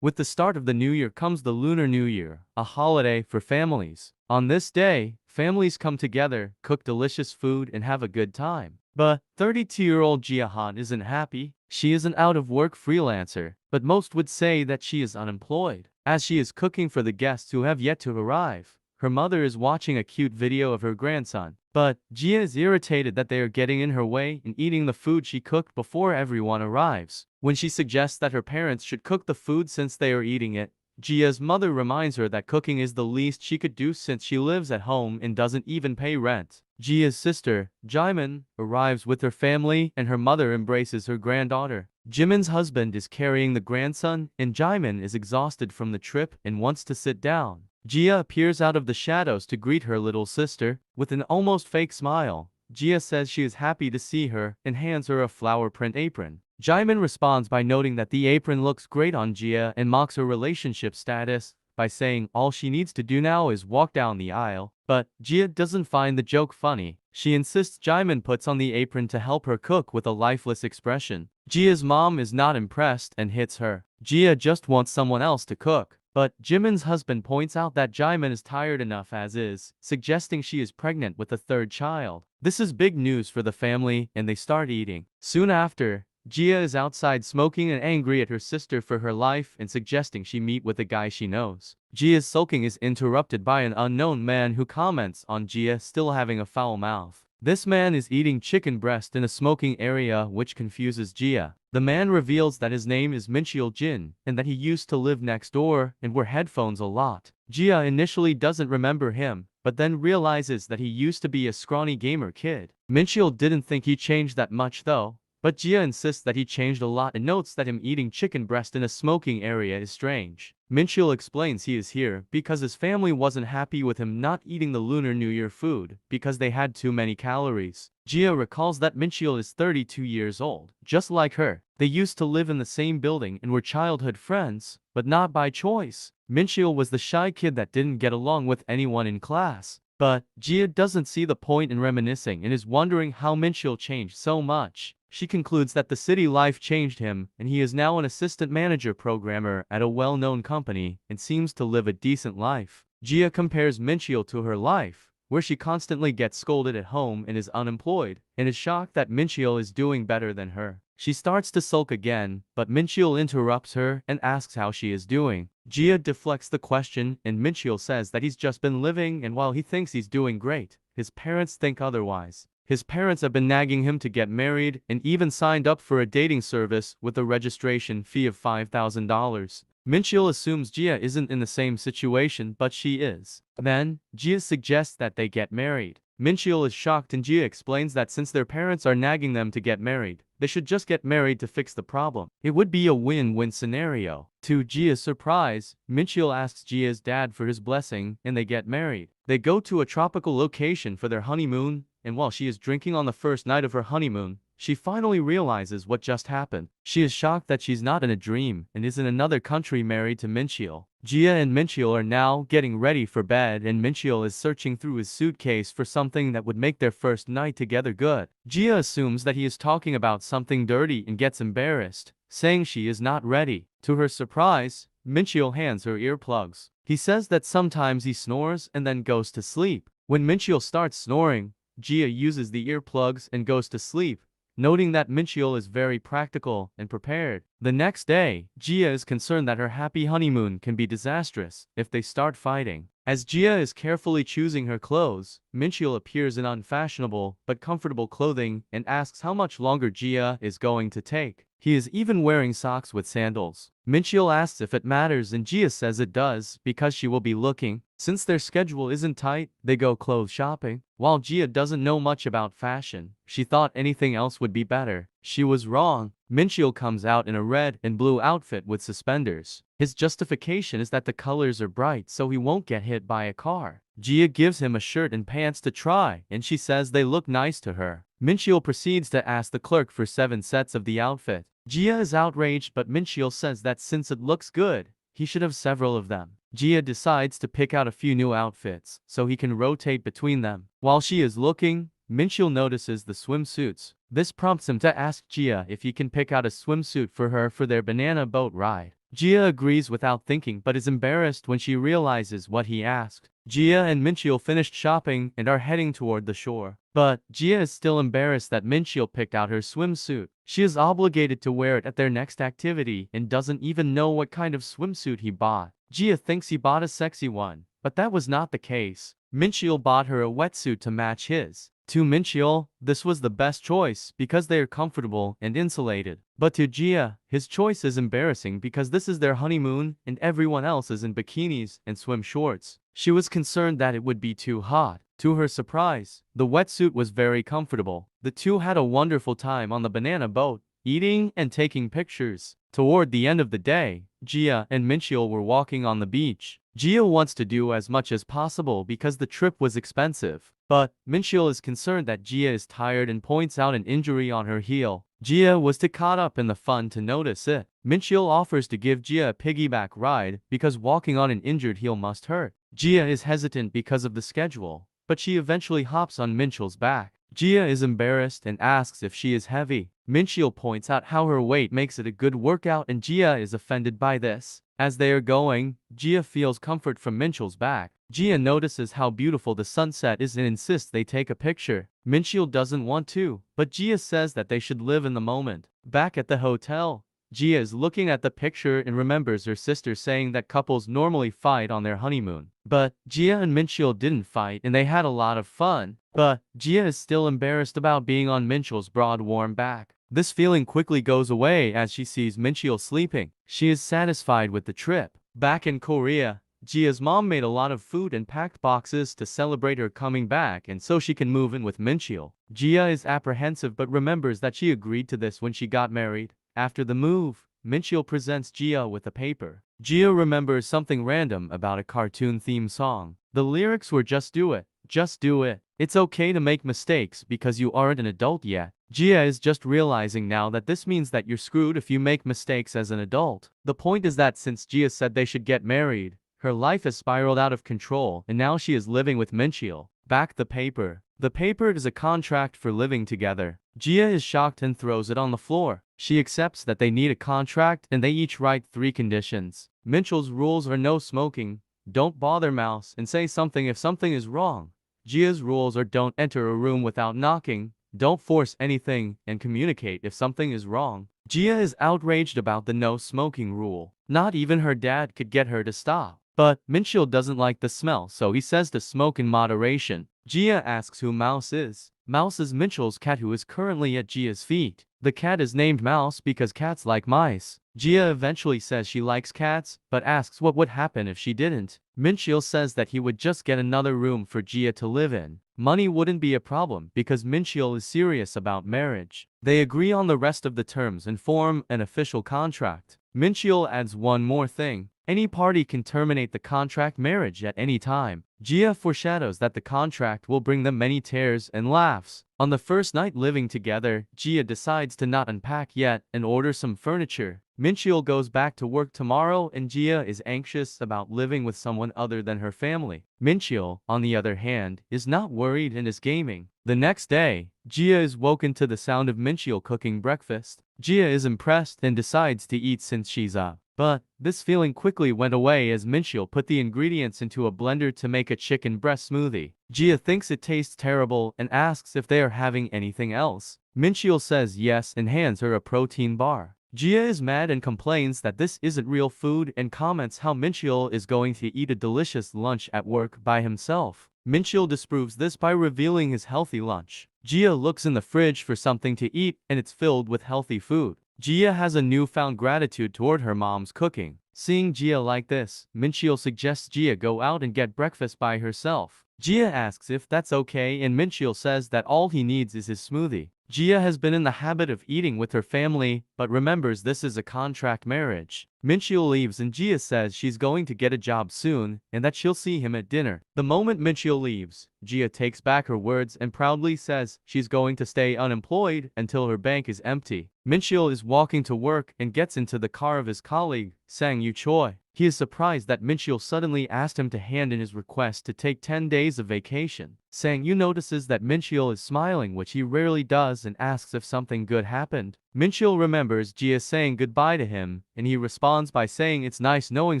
With the start of the new year comes the Lunar New Year, a holiday for families. On this day, families come together, cook delicious food, and have a good time. But 32-year-old Jiahan isn't happy. She is an out-of-work freelancer, but most would say that she is unemployed. As she is cooking for the guests who have yet to arrive, her mother is watching a cute video of her grandson. But Jia is irritated that they are getting in her way and eating the food she cooked before everyone arrives. When she suggests that her parents should cook the food since they are eating it, Jia's mother reminds her that cooking is the least she could do since she lives at home and doesn't even pay rent. Jia's sister, Jimin, arrives with her family and her mother embraces her granddaughter. Jimin's husband is carrying the grandson and Jimin is exhausted from the trip and wants to sit down. Jia appears out of the shadows to greet her little sister. With an almost fake smile, Jia says she is happy to see her and hands her a flower print apron. Jimin responds by noting that the apron looks great on Jia and mocks her relationship status by saying all she needs to do now is walk down the aisle. But Jia doesn't find the joke funny. She insists Jimin puts on the apron to help her cook with a lifeless expression. Jia's mom is not impressed and hits her. Jia just wants someone else to cook. But Jimin's husband points out that Jimin is tired enough as is, suggesting she is pregnant with a third child. This is big news for the family and they start eating. Soon after, Jia is outside smoking and angry at her sister for her life and suggesting she meet with a guy she knows. Jia's sulking is interrupted by an unknown man who comments on Jia still having a foul mouth. This man is eating chicken breast in a smoking area which confuses Jia. The man reveals that his name is Mincheol Jin and that he used to live next door and wear headphones a lot. Jia initially doesn't remember him, but then realizes that he used to be a scrawny gamer kid. Mincheol didn't think he changed that much though, but Jia insists that he changed a lot and notes that him eating chicken breast in a smoking area is strange. Mincheol explains he is here because his family wasn't happy with him not eating the Lunar New Year food because they had too many calories. Jia recalls that Mincheol is 32 years old, just like her. They used to live in the same building and were childhood friends, but not by choice. Mincheol was the shy kid that didn't get along with anyone in class. But Jia doesn't see the point in reminiscing and is wondering how Mincheol changed so much. She concludes that the city life changed him and he is now an assistant manager programmer at a well-known company and seems to live a decent life. Jia compares Mincheol to her life, where she constantly gets scolded at home and is unemployed, and is shocked that Mincheol is doing better than her. She starts to sulk again, but Mincheol interrupts her and asks how she is doing. Jia deflects the question and Mincheol says that he's just been living and while he thinks he's doing great, his parents think otherwise. His parents have been nagging him to get married and even signed up for a dating service with a registration fee of $5,000. Mincheol assumes Jia isn't in the same situation, but she is. Then, Jia suggests that they get married. Mincheol is shocked and Jia explains that since their parents are nagging them to get married, they should just get married to fix the problem. It would be a win-win scenario. To Jia's surprise, Mincheol asks Jia's dad for his blessing and they get married. They go to a tropical location for their honeymoon, and while she is drinking on the first night of her honeymoon, she finally realizes what just happened. She is shocked that she's not in a dream and is in another country married to Mincheol. Jia and Mincheol are now getting ready for bed and Mincheol is searching through his suitcase for something that would make their first night together good. Jia assumes that he is talking about something dirty and gets embarrassed, saying she is not ready. To her surprise, Mincheol hands her earplugs. He says that sometimes he snores and then goes to sleep. When Mincheol starts snoring, Jia uses the earplugs and goes to sleep, noting that Mincheol is very practical and prepared. The next day, Jia is concerned that her happy honeymoon can be disastrous if they start fighting. As Jia is carefully choosing her clothes, Mincheol appears in unfashionable but comfortable clothing and asks how much longer Jia is going to take. He is even wearing socks with sandals. Mincheol asks if it matters and Jia says it does because she will be looking. Since their schedule isn't tight, they go clothes shopping. While Jia doesn't know much about fashion, she thought anything else would be better. She was wrong. Mincheol comes out in a red and blue outfit with suspenders. His justification is that the colors are bright so he won't get hit by a car. Jia gives him a shirt and pants to try and she says they look nice to her. Mincheol proceeds to ask the clerk for 7 sets of the outfit. Jia is outraged but Mincheol says that since it looks good, he should have several of them. Jia decides to pick out a few new outfits so he can rotate between them. While she is looking, Mincheol notices the swimsuits. This prompts him to ask Jia if he can pick out a swimsuit for her for their banana boat ride. Gia agrees without thinking but is embarrassed when she realizes what he asked. Gia and Minchil finished shopping and are heading toward the shore. But Gia is still embarrassed that Minchil picked out her swimsuit. She is obligated to wear it at their next activity and doesn't even know what kind of swimsuit he bought. Gia thinks he bought a sexy one, but that was not the case. Minchil bought her a wetsuit to match his. To Minchil, this was the best choice because they are comfortable and insulated. But to Gia, his choice is embarrassing because this is their honeymoon and everyone else is in bikinis and swim shorts. She was concerned that it would be too hot. To her surprise, the wetsuit was very comfortable. The two had a wonderful time on the banana boat, eating and taking pictures. Toward the end of the day, Gia and Minchil were walking on the beach. Gia wants to do as much as possible because the trip was expensive. But Minchil is concerned that Gia is tired and points out an injury on her heel. Gia was too caught up in the fun to notice it. Minchil offers to give Gia a piggyback ride because walking on an injured heel must hurt. Gia is hesitant because of the schedule, but she eventually hops on Minchil's back. Gia is embarrassed and asks if she is heavy. Minchil points out how her weight makes it a good workout and Gia is offended by this. As they are going, Gia feels comfort from Minchil's back. Gia notices how beautiful the sunset is and insists they take a picture. Minchil doesn't want to, but Gia says that they should live in the moment. Back at the hotel, Gia is looking at the picture and remembers her sister saying that couples normally fight on their honeymoon. But Gia and Minchil didn't fight and they had a lot of fun. But Gia is still embarrassed about being on Minchil's broad warm back. This feeling quickly goes away as she sees Minchil sleeping. She is satisfied with the trip. Back in Korea, Gia's mom made a lot of food and packed boxes to celebrate her coming back and so she can move in with Minchil. Gia is apprehensive but remembers that she agreed to this when she got married. After the move, Minchil presents Gia with a paper. Gia remembers something random about a cartoon theme song. The lyrics were "Just do it, just do it. It's okay to make mistakes because you aren't an adult yet." Gia is just realizing now that this means that you're screwed if you make mistakes as an adult. The point is that since Gia said they should get married, her life has spiraled out of control and now she is living with Minchil. Back the paper. The paper is a contract for living together. Gia is shocked and throws it on the floor. She accepts that they need a contract and they each write 3 conditions. Minchil's rules are no smoking, don't bother Mouse, and say something if something is wrong. Gia's rules are don't enter a room without knocking, don't force anything, and communicate if something is wrong. Gia is outraged about the no smoking rule. Not even her dad could get her to stop. But Minchil doesn't like the smell, so he says to smoke in moderation. Gia asks who Mouse is. Mouse is Minchil's cat who is currently at Gia's feet. The cat is named Mouse because cats like mice. Gia eventually says she likes cats, but asks what would happen if she didn't. Minchil says that he would just get another room for Gia to live in. Money wouldn't be a problem because Minchil is serious about marriage. They agree on the rest of the terms and form an official contract. Minchil adds one more thing. Any party can terminate the contract marriage at any time. Gia foreshadows that the contract will bring them many tears and laughs. On the first night living together, Gia decides to not unpack yet and order some furniture. Minchil goes back to work tomorrow and Gia is anxious about living with someone other than her family. Minchil, on the other hand, is not worried and is gaming. The next day, Gia is woken to the sound of Minchil cooking breakfast. Gia is impressed and decides to eat since she's up. But this feeling quickly went away as Minchil put the ingredients into a blender to make a chicken breast smoothie. Gia thinks it tastes terrible and asks if they are having anything else. Minchil says yes and hands her a protein bar. Gia is mad and complains that this isn't real food and comments how Minchil is going to eat a delicious lunch at work by himself. Minchil disproves this by revealing his healthy lunch. Gia looks in the fridge for something to eat and it's filled with healthy food. Gia has a newfound gratitude toward her mom's cooking. Seeing Gia like this, Minchil suggests Gia go out and get breakfast by herself. Gia asks if that's okay and Minchil says that all he needs is his smoothie. Gia has been in the habit of eating with her family, but remembers this is a contract marriage. Minchil leaves and Gia says she's going to get a job soon and that she'll see him at dinner. The moment Minchil leaves, Gia takes back her words and proudly says she's going to stay unemployed until her bank is empty. Minchil is walking to work and gets into the car of his colleague, Sang Yu Choi. He is surprised that Minchil suddenly asked him to hand in his request to take 10 days of vacation. Sang Yu notices that Minchil is smiling, which he rarely does, and asks if something good happened. Minchil remembers Gia saying goodbye to him, and he responds responds by saying it's nice knowing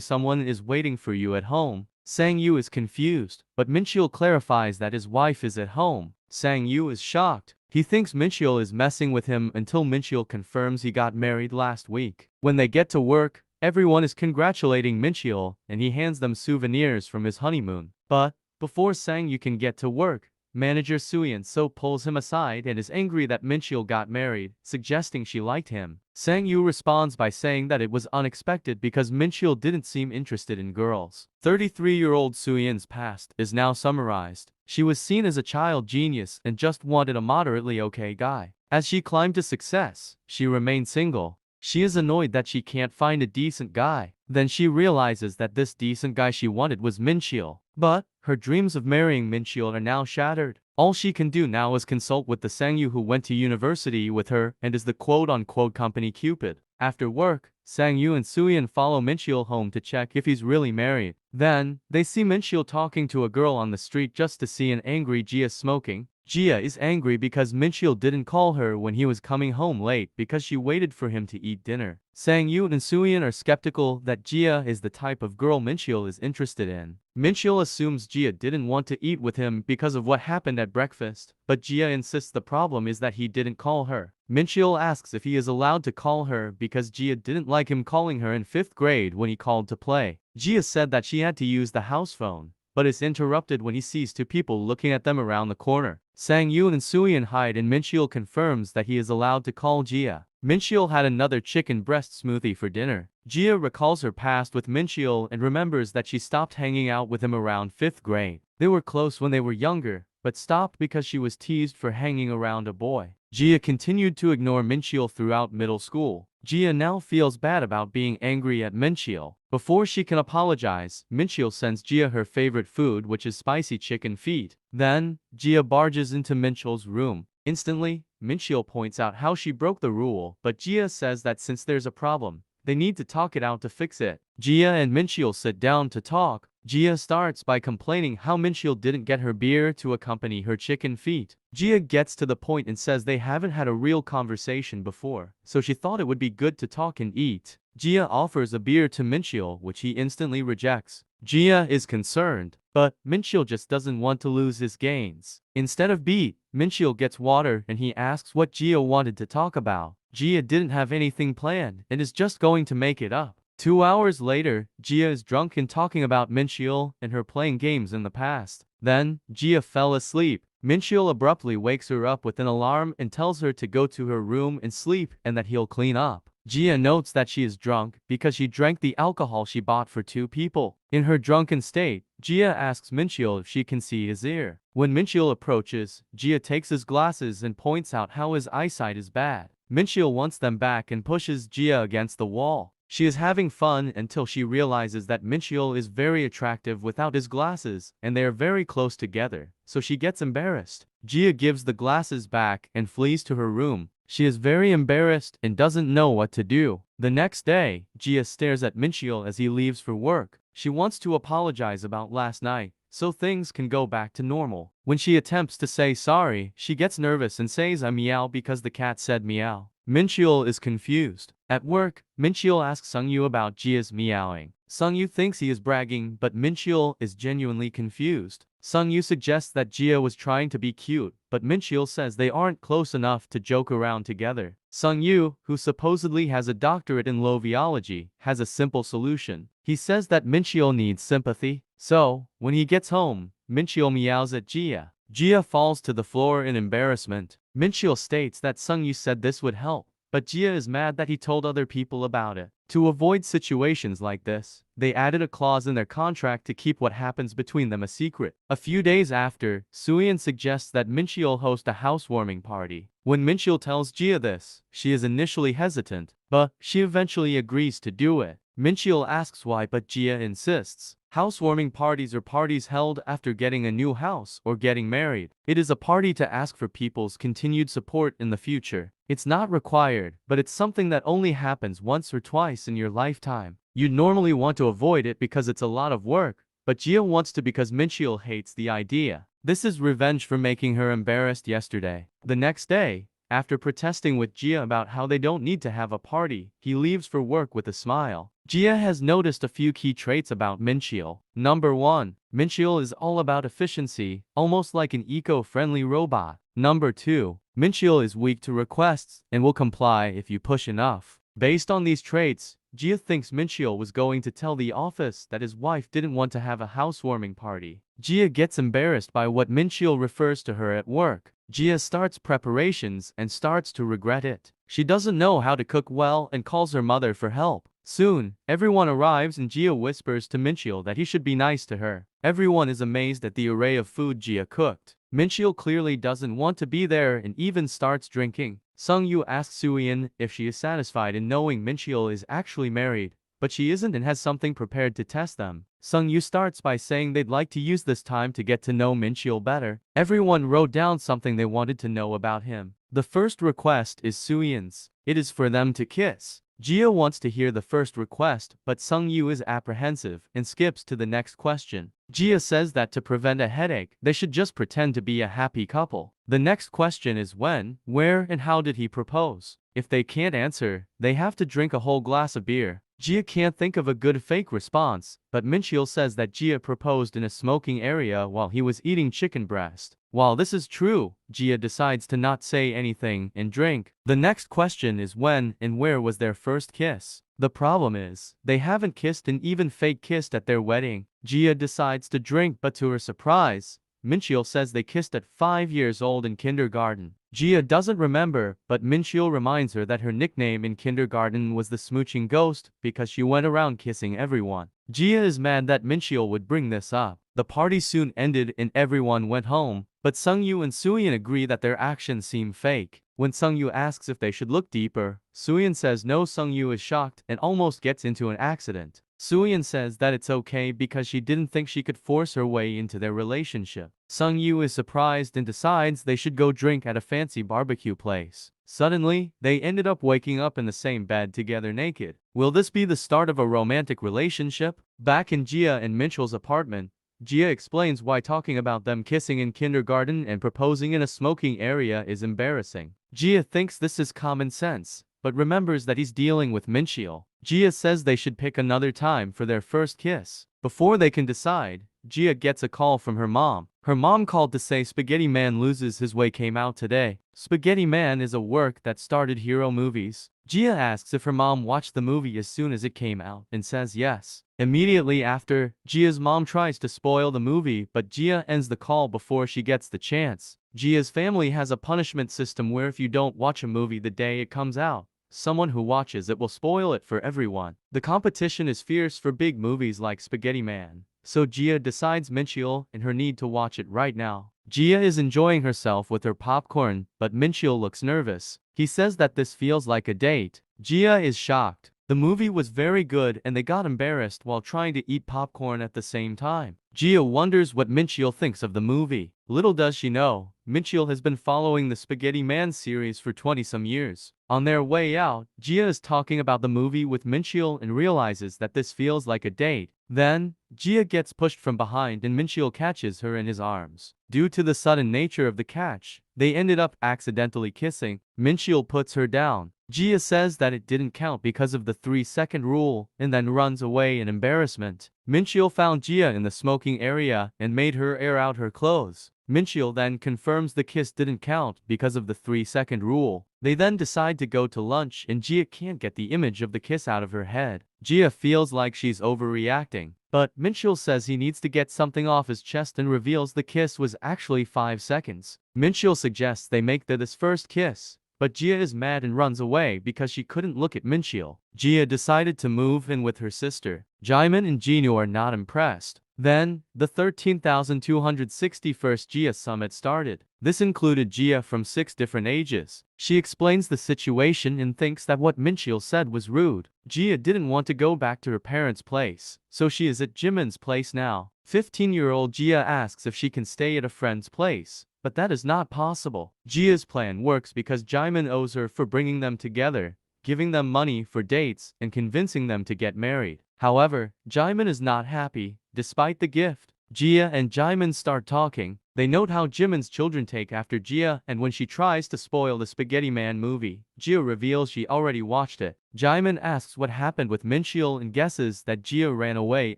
someone is waiting for you at home. Sang-yu is confused, but Mincheol clarifies that his wife is at home. Sang-yu is shocked. He thinks Mincheol is messing with him until Mincheol confirms he got married last week. When they get to work, everyone is congratulating Mincheol, and he hands them souvenirs from his honeymoon. But before Sang-yu can get to work, manager Suyeon-so pulls him aside and is angry that Mincheol got married, suggesting she liked him. Sang-yu responds by saying that it was unexpected because Mincheol didn't seem interested in girls. 33-year-old Suyeon's past is now summarized. She was seen as a child genius and just wanted a moderately okay guy. As she climbed to success, she remained single. She is annoyed that she can't find a decent guy. Then she realizes that this decent guy she wanted was Mincheol. But her dreams of marrying Mincheol are now shattered. All she can do now is consult with the Sang-yu who went to university with her and is the quote-unquote company Cupid. After work, Sang-yu and Suyeon follow Mincheol home to check if he's really married. Then, they see Mincheol talking to a girl on the street just to see an angry Jia smoking. Jia is angry because Mincheol didn't call her when he was coming home late because she waited for him to eat dinner. Sang-yu and Suyeon are skeptical that Jia is the type of girl Mincheol is interested in. Mincheol assumes Jia didn't want to eat with him because of what happened at breakfast, but Jia insists the problem is that he didn't call her. Mincheol asks if he is allowed to call her because Jia didn't like him calling her in 5th grade when he called to play. Jia said that she had to use the house phone, but is interrupted when he sees two people looking at them around the corner. Sang-yu and Suyeon hide and Mincheol confirms that he is allowed to call Jia. Mincheol had another chicken breast smoothie for dinner. Jia recalls her past with Mincheol and remembers that she stopped hanging out with him around 5th grade. They were close when they were younger, but stopped because she was teased for hanging around a boy. Jia continued to ignore Mincheol throughout middle school. Jia now feels bad about being angry at Mincheol. Before she can apologize, Mincheol sends Jia her favorite food, which is spicy chicken feet. Then, Jia barges into Mincheol's room. Instantly, Mincheol points out how she broke the rule, but Jia says that since there's a problem, they need to talk it out to fix it. Jia and Mincheol sit down to talk. Jia starts by complaining how Mincheol didn't get her beer to accompany her chicken feet. Jia gets to the point and says they haven't had a real conversation before, so she thought it would be good to talk and eat. Jia offers a beer to Mincheol, which he instantly rejects. Jia is concerned, but Mincheol just doesn't want to lose his gains. Instead of beer, Mincheol gets water and he asks what Jia wanted to talk about. Jia didn't have anything planned and is just going to make it up. 2 hours later, Jia is drunk and talking about Mincheol and her playing games in the past. Then, Jia fell asleep. Mincheol abruptly wakes her up with an alarm and tells her to go to her room and sleep and that he'll clean up. Jia notes that she is drunk because she drank the alcohol she bought for 2 people. In her drunken state, Jia asks Mincheol if she can see his ear. When Mincheol approaches, Jia takes his glasses and points out how his eyesight is bad. Mincheol wants them back and pushes Jia against the wall. She is having fun until she realizes that Mincheol is very attractive without his glasses, and they are very close together, so she gets embarrassed. Jia gives the glasses back and flees to her room. She is very embarrassed and doesn't know what to do. The next day, Jia stares at Mincheol as he leaves for work. She wants to apologize about last night, so things can go back to normal. When she attempts to say sorry, she gets nervous and says I meow because the cat said meow. Mincheol is confused. At work, Mincheol asks Sang-yu about Jia's meowing. Sang-yu thinks he is bragging, but Mincheol is genuinely confused. Sang-yu suggests that Jia was trying to be cute, but Mincheol says they aren't close enough to joke around together. Sang-yu, who supposedly has a doctorate in loviology, has a simple solution. He says that Mincheol needs sympathy. So, when he gets home, Mincheol meows at Jia. Jia falls to the floor in embarrassment. Mincheol states that Sang-yu said this would help, but Jia is mad that he told other people about it. To avoid situations like this, they added a clause in their contract to keep what happens between them a secret. A few days after, Suyeon suggests that Mincheol host a housewarming party. When Mincheol tells Jia this, she is initially hesitant, but she eventually agrees to do it. Mincheol asks why, but Jia insists. Housewarming parties are parties held after getting a new house or getting married. It is a party to ask for people's continued support in the future. It's not required, but it's something that only happens once or twice in your lifetime. You'd normally want to avoid it because it's a lot of work, but Jia wants to because Mincheol hates the idea. This is revenge for making her embarrassed yesterday. The next day, After protesting with Jia about how they don't need to have a party, he leaves for work with a smile. Jia has noticed a few key traits about Minchiel. Number 1. Minchiel is all about efficiency, almost like an eco-friendly robot. Number 2. Minchiel is weak to requests and will comply if you push enough. Based on these traits, Jia thinks Minchiel was going to tell the office that his wife didn't want to have a housewarming party. Jia gets embarrassed by what Minchiel refers to her at work. Jia starts preparations and starts to regret it. She doesn't know how to cook well and calls her mother for help. Soon, everyone arrives and Jia whispers to Minchiel that he should be nice to her. Everyone is amazed at the array of food Jia cooked. Minchiel clearly doesn't want to be there and even starts drinking. Sung-yu asks Soo-yeon if she is satisfied in knowing Minchiel is actually married, but she isn't and has something prepared to test them. Sung-yu starts by saying they'd like to use this time to get to know Minchiel better. Everyone wrote down something they wanted to know about him. The first request is Soo-yeon's. It is for them to kiss. Jia wants to hear the first request, but Sung-yu is apprehensive and skips to the next question. Jia says that to prevent a headache, they should just pretend to be a happy couple. The next question is when, where, and how did he propose? If they can't answer, they have to drink a whole glass of beer. Jia can't think of a good fake response, but Minchiel says that Jia proposed in a smoking area while he was eating chicken breast. While this is true, Jia decides to not say anything and drink. The next question is when and where was their first kiss? The problem is, they haven't kissed and even fake kissed at their wedding. Jia decides to drink, but to her surprise, Minchiel says they kissed at 5 years old in kindergarten. Jia doesn't remember, but Minchiel reminds her that her nickname in kindergarten was the smooching ghost because she went around kissing everyone. Jia is mad that Minchiel would bring this up. The party soon ended and everyone went home, but Sung-yu and Soo-yeon agree that their actions seem fake. When Sung-yu asks if they should look deeper, Soo-yeon says no. Sung-yu is shocked and almost gets into an accident. Soo-yeon says that it's okay because she didn't think she could force her way into their relationship. Sung-yu is surprised and decides they should go drink at a fancy barbecue place. Suddenly, they ended up waking up in the same bed together naked. Will this be the start of a romantic relationship? Back in Jia and Minchiel's apartment, Jia explains why talking about them kissing in kindergarten and proposing in a smoking area is embarrassing. Jia thinks this is common sense, but remembers that he's dealing with Minchiel. Jia says they should pick another time for their first kiss. Before they can decide, Jia gets a call from her mom. Her mom called to say Spaghetti Man Loses His Way came out today. Spaghetti Man is a work that started hero movies. Jia asks if her mom watched the movie as soon as it came out and says yes. Immediately after, Jia's mom tries to spoil the movie, but Jia ends the call before she gets the chance. Jia's family has a punishment system where if you don't watch a movie the day it comes out, someone who watches it will spoil it for everyone. The competition is fierce for big movies like Spaghetti Man, so Jia decides Minchiel and her need to watch it right now. Jia is enjoying herself with her popcorn, but Minchiel looks nervous. He says that this feels like a date. Jia is shocked. The movie was very good and they got embarrassed while trying to eat popcorn at the same time. Jia wonders what Minchiel thinks of the movie. Little does she know, Minchiel has been following the Spaghetti Man series for 20-some years. On their way out, Jia is talking about the movie with Minchiel and realizes that this feels like a date. Then, Jia gets pushed from behind and Minchiel catches her in his arms. Due to the sudden nature of the catch, they ended up accidentally kissing. Minchiel puts her down. Jia says that it didn't count because of the 3-second rule and then runs away in embarrassment. Minchiel found Jia in the smoking area and made her air out her clothes. Minchiel then confirms the kiss didn't count because of the 3-second rule. They then decide to go to lunch and Jia can't get the image of the kiss out of her head. Jia feels like she's overreacting, but Minchiel says he needs to get something off his chest and reveals the kiss was actually 5 seconds. Minchiel suggests they make this first kiss, but Jia is mad and runs away because she couldn't look at Minchiel. Jia decided to move in with her sister. Jaemin and Jinwoo are not impressed. Then, the 13,261st Jia summit started. This included Jia from 6 different ages. She explains the situation and thinks that what Minchiel said was rude. Jia didn't want to go back to her parents' place, so she is at Jimin's place now. 15-year-old Jia asks if she can stay at a friend's place, but that is not possible. Jia's plan works because Jaemin owes her for bringing them together, giving them money for dates, and convincing them to get married. However, Jaemin is not happy. Despite the gift, Jia and Jaemin start talking. They note how Jimin's children take after Jia, and when she tries to spoil the Spaghetti Man movie, Jia reveals she already watched it. Jimin asks what happened with Mincheol and guesses that Jia ran away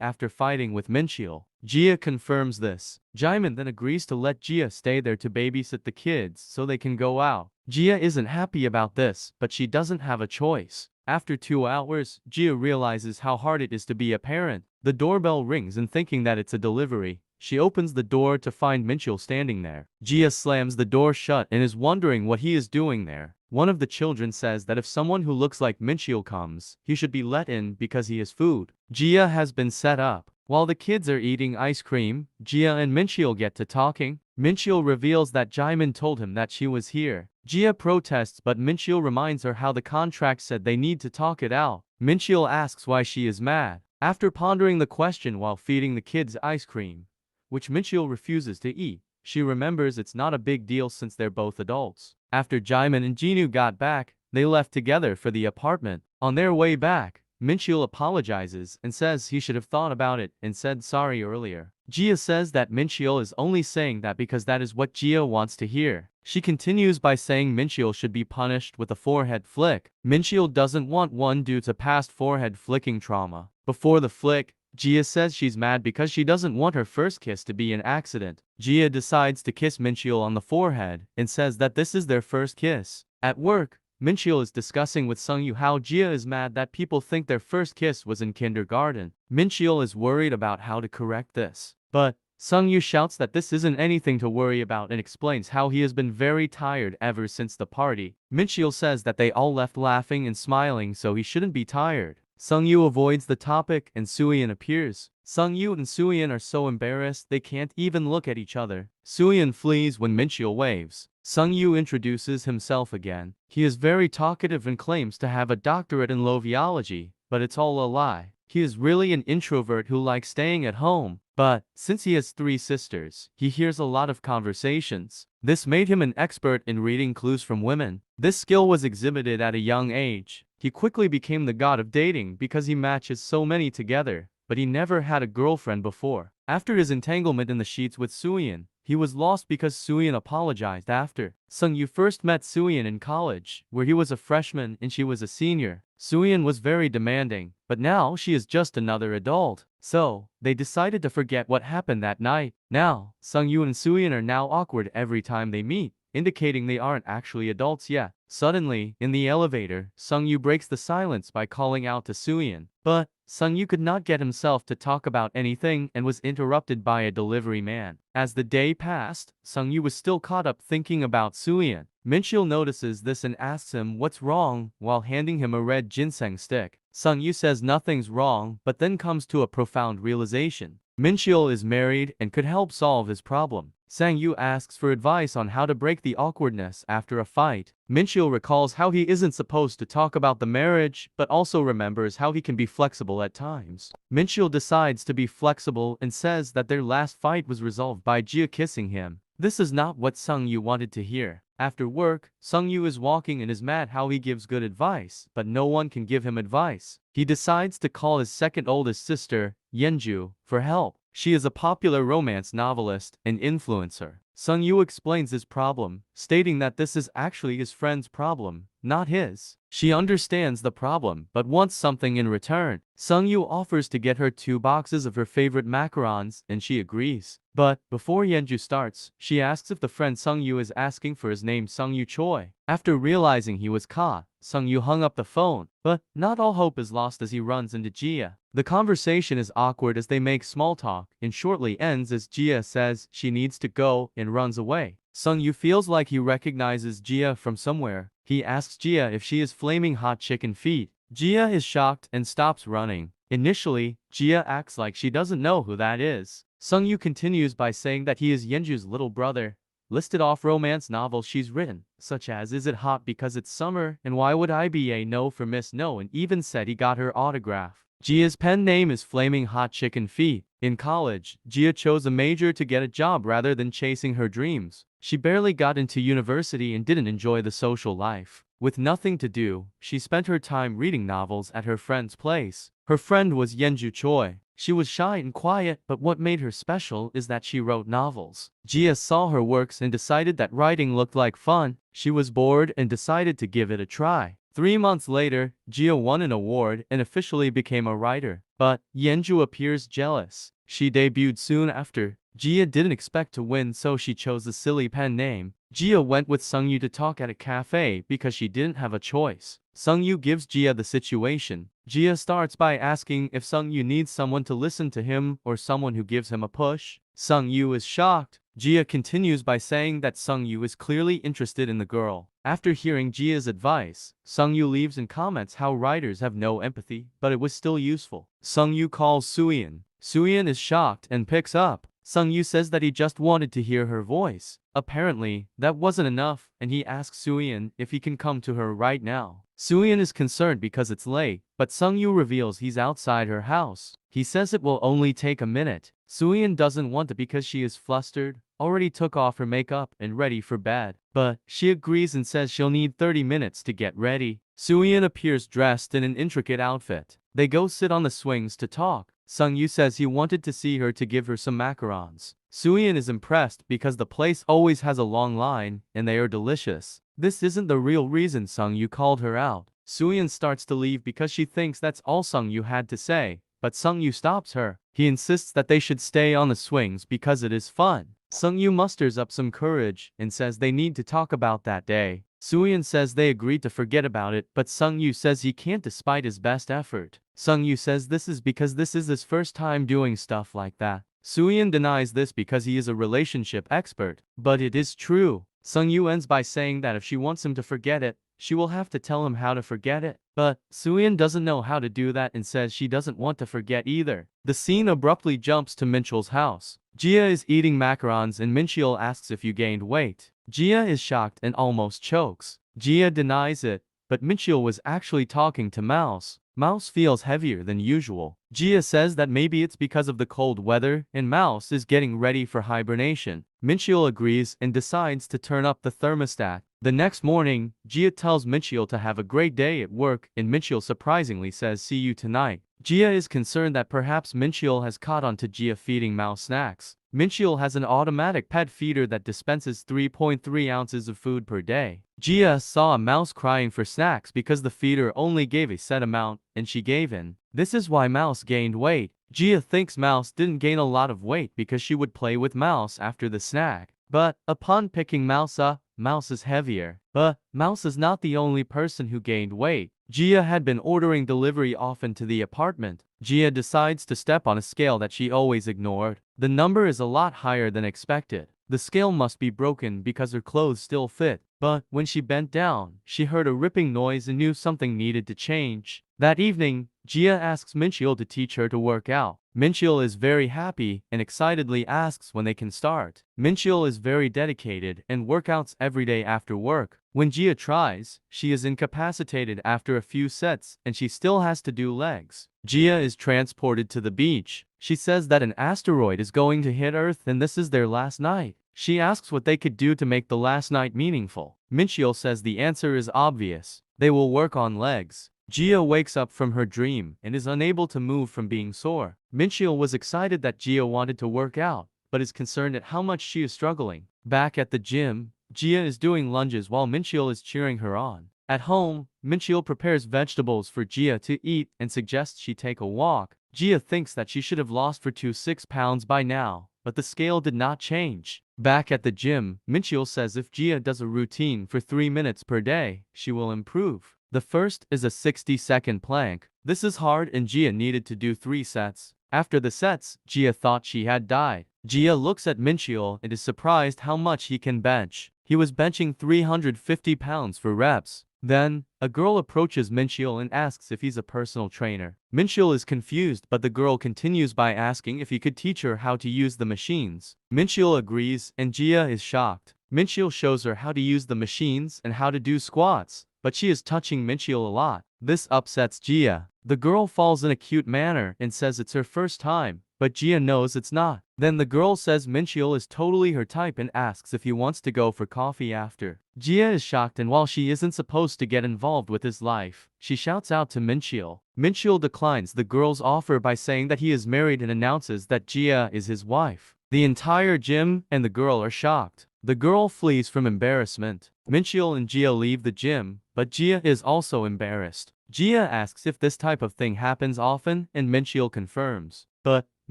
after fighting with Mincheol. Jia confirms this. Jimin then agrees to let Jia stay there to babysit the kids so they can go out. Jia isn't happy about this, but she doesn't have a choice. After 2 hours, Jia realizes how hard it is to be a parent. The doorbell rings and thinking that it's a delivery, she opens the door to find Mincheol standing there. Jia slams the door shut and is wondering what he is doing there. One of the children says that if someone who looks like Mincheol comes, he should be let in because he has food. Jia has been set up. While the kids are eating ice cream, Jia and Mincheol get to talking. Mincheol reveals that Jimin told him that she was here. Jia protests, but Mincheol reminds her how the contract said they need to talk it out. Mincheol asks why she is mad. After pondering the question while feeding the kids ice cream, which Mincheol refuses to eat, she remembers it's not a big deal since they're both adults. After Jimin and Jinu got back, they left together for the apartment. On their way back, Mincheol apologizes and says he should have thought about it and said sorry earlier. Jia says that Mincheol is only saying that because that is what Jia wants to hear. She continues by saying Mincheol should be punished with a forehead flick. Mincheol doesn't want one due to past forehead flicking trauma. Before the flick, Jia says she's mad because she doesn't want her first kiss to be an accident. Jia decides to kiss Mincheol on the forehead and says that this is their first kiss. At work, Mincheol is discussing with Sungyu how Jia is mad that people think their first kiss was in kindergarten. Mincheol is worried about how to correct this. But Sungyu shouts that this isn't anything to worry about and explains how he has been very tired ever since the party. Mincheol says that they all left laughing and smiling so he shouldn't be tired. Sungyu avoids the topic and Suyeon appears. Sungyu and Suyeon are so embarrassed they can't even look at each other. Suyeon flees when Mincheol waves. Sungyu introduces himself again. He is very talkative and claims to have a doctorate in loviology, but it's all a lie. He is really an introvert who likes staying at home. But, since he has 3 sisters, he hears a lot of conversations. This made him an expert in reading clues from women. This skill was exhibited at a young age. He quickly became the god of dating because he matches so many together, but he never had a girlfriend before. After his entanglement in the sheets with Suyeon, he was lost because Suyeon apologized after. Sungyu first met Suyeon in college, where he was a freshman and she was a senior. Suyeon was very demanding, but now she is just another adult. So, they decided to forget what happened that night. Now, Sungyu and Suyeon are now awkward every time they meet, indicating they aren't actually adults yet. Suddenly, in the elevator, Sungyu breaks the silence by calling out to Suyeon. But Sungyu could not get himself to talk about anything and was interrupted by a delivery man. As the day passed, Sungyu was still caught up thinking about Suyeon. Mincheol notices this and asks him what's wrong while handing him a red ginseng stick. Sungyu says nothing's wrong, but then comes to a profound realization. Mincheol is married and could help solve his problem. Sangyu asks for advice on how to break the awkwardness after a fight. Mincheol recalls how he isn't supposed to talk about the marriage, but also remembers how he can be flexible at times. Mincheol decides to be flexible and says that their last fight was resolved by Jia kissing him. This is not what Sungyu wanted to hear. After work, Sungyu is walking and is mad how he gives good advice, but no one can give him advice. He decides to call his second oldest sister, Yenju, for help. She is a popular romance novelist and influencer. Sungyu explains his problem, stating that this is actually his friend's problem, not his. She understands the problem, but wants something in return. Sungyu offers to get her 2 boxes of her favorite macarons, and she agrees. But, before Yenju starts, she asks if the friend Sungyu is asking for his name Sungyu Choi. After realizing he was caught, Sungyu hung up the phone. But, not all hope is lost as he runs into Jia. The conversation is awkward as they make small talk, and shortly ends as Jia says she needs to go and runs away. Sungyu feels like he recognizes Jia from somewhere. He asks Jia if she is flaming hot chicken feet. Jia is shocked and stops running. Initially, Jia acts like she doesn't know who that is. Sungyu continues by saying that he is Yenju's little brother. Listed off romance novels she's written, such as Is It Hot Because It's Summer and Why Would I Be a No for Miss No, and even said he got her autograph. Jia's pen name is Flaming Hot Chicken Feet. In college, Jia chose a major to get a job rather than chasing her dreams. She barely got into university and didn't enjoy the social life. With nothing to do, she spent her time reading novels at her friend's place. Her friend was Yenju Choi. She was shy and quiet, but what made her special is that she wrote novels. Gia saw her works and decided that writing looked like fun. She was bored and decided to give it a try. 3 months later, Gia won an award and officially became a writer. But Yenju appears jealous. She debuted soon after. Gia didn't expect to win, so she chose a silly pen name. Gia went with Sungyu to talk at a cafe because she didn't have a choice. Sungyu gives Gia the situation. Gia starts by asking if Sungyu needs someone to listen to him or someone who gives him a push. Sungyu is shocked. Gia continues by saying that Sungyu is clearly interested in the girl. After hearing Gia's advice, Sungyu leaves and comments how writers have no empathy, but it was still useful. Sungyu calls Suyeon. Suyeon is shocked and picks up. Sungyu says that he just wanted to hear her voice. Apparently, that wasn't enough, and he asks Suyeon if he can come to her right now. Suyeon is concerned because it's late, but Sungyu reveals he's outside her house. He says it will only take a minute. Suyeon doesn't want to because she is flustered, already took off her makeup and ready for bed. But she agrees and says she'll need 30 minutes to get ready. Suyeon appears dressed in an intricate outfit. They go sit on the swings to talk. Sungyu says he wanted to see her to give her some macarons. Suyeon is impressed because the place always has a long line, and they are delicious. This isn't the real reason Sungyu called her out. Suyeon starts to leave because she thinks that's all Sungyu had to say, but Sungyu stops her. He insists that they should stay on the swings because it is fun. Sungyu musters up some courage and says they need to talk about that day. Suyeon says they agreed to forget about it, but Sungyu says he can't despite his best effort. Sungyu says this is because this is his first time doing stuff like that. Suyeon denies this because he is a relationship expert, but it is true. Sungyu ends by saying that if she wants him to forget it, she will have to tell him how to forget it. But Suyeon doesn't know how to do that and says she doesn't want to forget either. The scene abruptly jumps to Mincheol's house. Gia is eating macarons and Mincheol asks if you gained weight. Gia is shocked and almost chokes. Gia denies it, but Mincheol was actually talking to Mouse. Mouse feels heavier than usual. Gia says that maybe it's because of the cold weather and Mouse is getting ready for hibernation. Mincheol agrees and decides to turn up the thermostat. The next morning, Gia tells Mincheol to have a great day at work and Mincheol surprisingly says see you tonight. Gia is concerned that perhaps Mincheol has caught on to Gia feeding Mouse snacks. Mincheol has an automatic pet feeder that dispenses 3.3 ounces of food per day. Gia saw a mouse crying for snacks because the feeder only gave a set amount, and she gave in. This is why Mouse gained weight. Gia thinks Mouse didn't gain a lot of weight because she would play with Mouse after the snack. But upon picking Mouse up, Mouse is heavier. But Mouse is not the only person who gained weight. Gia had been ordering delivery often to the apartment. Gia decides to step on a scale that she always ignored. The number is a lot higher than expected. The scale must be broken because her clothes still fit. But when she bent down, she heard a ripping noise and knew something needed to change. That evening, Gia asks Mincheol to teach her to work out. Mincheol is very happy and excitedly asks when they can start. Mincheol is very dedicated and workouts every day after work. When Gia tries, she is incapacitated after a few sets and she still has to do legs. Gia is transported to the beach. She says that an asteroid is going to hit Earth and this is their last night. She asks what they could do to make the last night meaningful. Mincheol says the answer is obvious. They will work on legs. Gia wakes up from her dream and is unable to move from being sore. Mincheol was excited that Gia wanted to work out, but is concerned at how much she is struggling. Back at the gym, Gia is doing lunges while Mincheol is cheering her on. At home, Mincheol prepares vegetables for Gia to eat and suggests she take a walk. Gia thinks that she should have lost for 6 pounds by now, but the scale did not change. Back at the gym, Mincheol says if Gia does a routine for 3 minutes per day, she will improve. The first is a 60-second plank. This is hard and Gia needed to do 3 sets. After the sets, Gia thought she had died. Gia looks at Mincheol and is surprised how much he can bench. He was benching 350 pounds for reps. Then, a girl approaches Mincheol and asks if he's a personal trainer. Mincheol is confused, but the girl continues by asking if he could teach her how to use the machines. Mincheol agrees and Gia is shocked. Mincheol shows her how to use the machines and how to do squats, but she is touching Mincheol a lot. This upsets Gia. The girl falls in a cute manner and says it's her first time, but Gia knows it's not. Then the girl says Mincheol is totally her type and asks if he wants to go for coffee after. Gia is shocked, and while she isn't supposed to get involved with his life, she shouts out to Mincheol. Mincheol declines the girl's offer by saying that he is married and announces that Gia is his wife. The entire gym and the girl are shocked. The girl flees from embarrassment. Mincheol and Gia leave the gym, but Gia is also embarrassed. Gia asks if this type of thing happens often, and Mincheol confirms. But